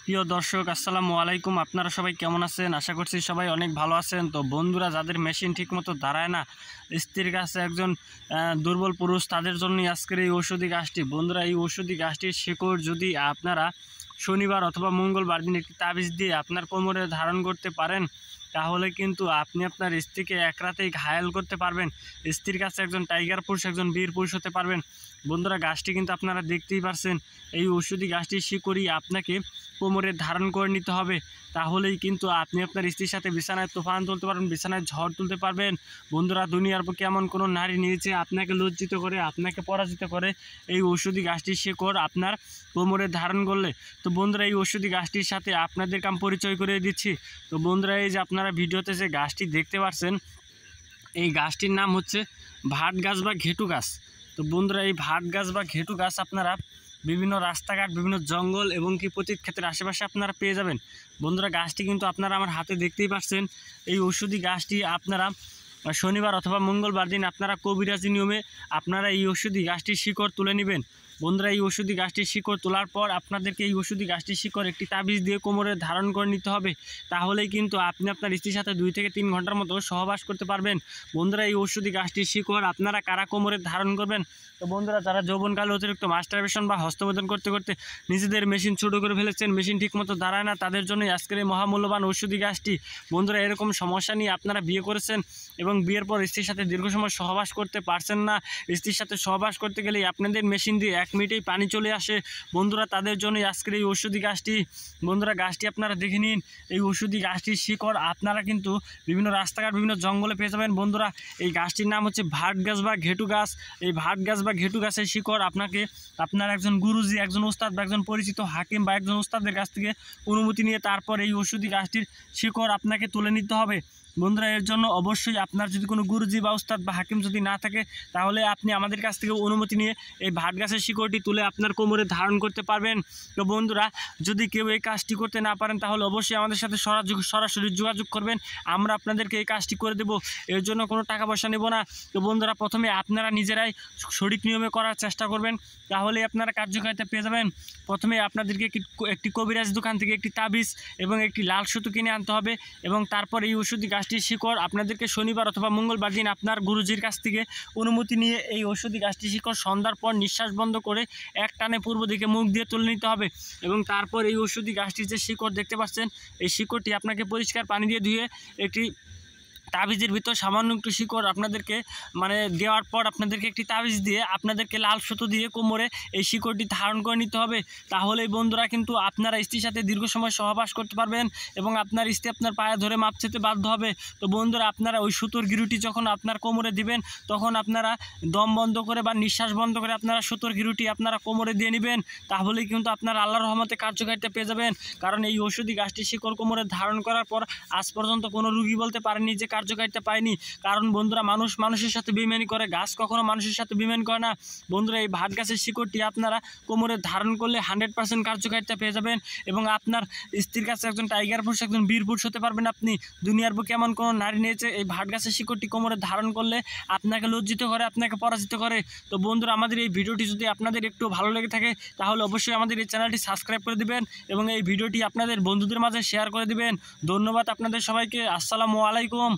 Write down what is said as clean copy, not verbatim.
প্রিয় দর্শক আসসালামু আলাইকুম। আপনারা সবাই কেমন আছেন? আশা করছি সবাই অনেক ভালো আছেন। তো বন্ধুরা, যাদের মেশিন ঠিকমতো দাঁড়ায় না, স্ত্রীর কাছে একজন দুর্বল পুরুষ, তাদের জন্যই আজকের এই ঔষধি গাছটি। বন্ধুরা, এই ঔষধি গাছটির শিকড় যদি আপনারা শনিবার অথবা মঙ্গলবার দিন একটি তাবিজ দিয়ে আপনার কোমরে ধারণ করতে পারেন, তাহলে কিন্তু আপনি আপনার স্ত্রীকে এক রাতেই ঘায়েল করতে পারবেন। স্ত্রীর কাছে একজন টাইগার পুরুষ, একজন বীর পুরুষ হতে পারবেন। বন্ধুরা, গাছটি কিন্তু আপনারা দেখতেই পারছেন। এই ঔষধি গাছটির শিকড়ই আপনাকে কোমরে ধারণ করে নিতে হবে, তাহলেই কিন্তু আপনি আপনার স্ত্রীর সাথে বিছানায় তুফান তুলতে পারবেন, বিছানায় ঝড় তুলতে পারবেন। বন্ধুরা, দুনিয়ার বুকে এমন কোনো নারী নিয়েছে আপনাকে লজ্জিত করে, আপনাকে পরাজিত করে এই ঔষধি গাছটির শিকড় আপনার কোমরে ধারণ করলে। তো বন্ধুরা, এই ঔষধি গাছটির সাথে আপনাদেরকে আমি পরিচয় করে দিচ্ছি। তো বন্ধুরা, এই যে আপনারা ভিডিওতে যে গাছটি দেখতে পাচ্ছেন, এই গাছটির নাম হচ্ছে ভাট গাছ বা ঘেটু গাছ। তো বন্ধুরা, এই ভাট গাছ বা ঘেটু গাছ আপনারা বিভিন্ন রাস্তাঘাট, বিভিন্ন জঙ্গল এবং কি পতিত ক্ষেত্রের আশেপাশে আপনারা পেয়ে যাবেন। বন্ধুরা, গাছটি কিন্তু আপনারা আমার হাতে দেখতেই পাচ্ছেন। এই ঔষধি গাছটি আপনারা শনিবার অথবা মঙ্গলবার দিন আপনারা কবিরাজি নিয়মে আপনারা এই ঔষধি গাছটির শিকড় তুলে নেবেন। বন্ধুরা, এই ঔষধি গাছটির শিকড় তোলার পর আপনাদেরকে এই ঔষধি গাছটির শিকড় একটি তাবিজ দিয়ে কোমরে ধারণ করে নিতে হবে, তাহলেই কিন্তু আপনি আপনার স্ত্রীর সাথে 2 থেকে 3 ঘন্টার মতো সহবাস করতে পারবেন। বন্ধুরা, এই ঔষধি গাছটির শিকড় আপনারা কারা কোমরে ধারণ করবেন? তো বন্ধুরা, যারা যৌবনকালে অতিরিক্ত মাস্টারবেশন বা হস্তমৈথুন করতে করতে নিজেদের মেশিন ছোটো করে ফেলেছেন, মেশিন ঠিকমতো দাঁড়ায় না, তাদের জন্যই আজকের এই মহামূল্যবান ঔষধি গাছটি। বন্ধুরা, এরকম সমস্যা নিয়ে আপনারা বিয়ে করেছেন এবং বিয়ের পর স্ত্রীর সাথে দীর্ঘ সময় সহবাস করতে পারছেন না, স্ত্রীর সাথে সহবাস করতে গেলেই আপনাদের মেশিন দিয়ে 1 মিনিটেই পানি চলে আসে। বন্ধুরা, তাদের জন্যই আজকের এই ঔষধি গাছটি। বন্ধুরা, গাছটি আপনারা দেখে নিন। এই ঔষধি গাছটির শিকড় আপনারা কিন্তু বিভিন্ন রাস্তাঘাট, বিভিন্ন জঙ্গলে পেয়ে যাবেন। বন্ধুরা, এই গাছটির নাম হচ্ছে ভাট গাছ বা ঘেটু গাছ। এই ভাট গাছ বা ঘেটু গাছের শিকড় আপনাকে আপনার একজন গুরুজি, একজন ওস্তাদ বা একজন পরিচিত হাকিম বা একজন ওস্তাদের কাছ থেকে অনুমতি নিয়ে তারপর এই ঔষধি গাছটির শিকড় আপনাকে তুলে নিতে হবে। বন্ধুরা, এর জন্য অবশ্যই আপনার যদি কোনো গুরুজি বা ওস্তাদ বা হাকিম যদি না থাকে, তাহলে আপনি আমাদের কাছ থেকে অনুমতি নিয়ে এই ভাট গাছের শিকড়টি তুলে আপনার কোমরে ধারণ করতে পারবেন। তো বন্ধুরা, যদি কেউ এই কাজটি করতে না পারেন, তাহলে অবশ্যই আমাদের সাথে সরাসরি যোগাযোগ করবেন। আমরা আপনাদেরকে এই কাজটি করে দেব, এর জন্য কোনো টাকা পয়সা নেব না। তো বন্ধুরা, প্রথমে আপনারা নিজেরাই সঠিক নিয়মে করার চেষ্টা করবেন, তাহলেই আপনারা কার্যকারিতা পেয়ে যাবেন। প্রথমে আপনাদেরকে একটি কবিরাজ দোকান থেকে একটি তাবিজ এবং একটি লাল সুতো কিনে আনতে হবে, এবং তারপর এই ঔষধি গাছটির শিকড় আপনাদেরকে শনিবার অথবা মঙ্গলবার দিন আপনার গুরুজির কাছ থেকে অনুমতি নিয়ে এই ঔষধি গাছটির শিকড় সন্ধ্যার পর নিঃশ্বাস বন্ধ করে এক টানে পূর্ব দিকে মুখ দিয়ে তুলে নিতে হবে। এবং তারপর এই ঔষধি গাছটির যে শিকড় দেখতে পাচ্ছেন, এই শিকড়টি আপনাকে পরিষ্কার পানি দিয়ে ধুয়ে একটি তাবিজের ভিতর সামান্য একটু শিকড় আপনাদেরকে দেওয়ার পর আপনাদেরকে একটি তাবিজ দিয়ে আপনাদেরকে লাল সুতো দিয়ে কোমরে এই শিকড়টি ধারণ করে নিতে হবে। তাহলেই বন্ধুরা কিন্তু আপনারা স্ত্রীর সাথে দীর্ঘ সময় সহবাস করতে পারবেন এবং আপনার স্ত্রী আপনার পায়ে ধরে মাপ চেতে বাধ্য হবে। তো বন্ধুরা, আপনারা ওই সুতোর গিরুটি যখন আপনার কোমরে দিবেন, তখন আপনারা দম বন্ধ করে বা নিঃশ্বাস বন্ধ করে আপনারা সুতোর গিরুটি আপনারা কোমরে দিয়ে নেবেন। তাহলেই কিন্তু আপনার আল্লাহর রহমতে কার্যকারিতা পেয়ে যাবেন। কারণ এই ঔষধি গাছটি শিকড় কোমরে ধারণ করার পর আজ পর্যন্ত কোনো রুগী বলতে পারেনি যে কার্যকারিতা পায়নি। কারণ বন্ধুরা, মানুষ মানুষের সাথে বেইমানি করে, গাছ কখনো মানুষের সাথে বেইমানি করে না। বন্ধুরা, এই ভাট গাছের শিকড়টি আপনারা কোমরে ধারণ করলে 100% কার্যকারিতা পেয়ে যাবেন এবং আপনার স্ত্রীর কাছে একজন টাইগার পুরুষ, একজন বীর পুরুষ হতে পারবেন আপনি। দুনিয়ার বুকে এমন কোনো নারী নিয়েছে এই ভাট গাছের শিকড়টি কোমরে ধারণ করলে আপনাকে লজ্জিত করে, আপনাকে পরাজিত করে। তো বন্ধুরা, আমাদের এই ভিডিওটি যদি আপনাদের একটু ভালো লেগে থাকে, তাহলে অবশ্যই আমাদের এই চ্যানেলটি সাবস্ক্রাইব করে দিবেন এবং এই ভিডিওটি আপনাদের বন্ধুদের মাঝে শেয়ার করে দিবেন। ধন্যবাদ আপনাদের সবাইকে। আসসালামু আলাইকুম।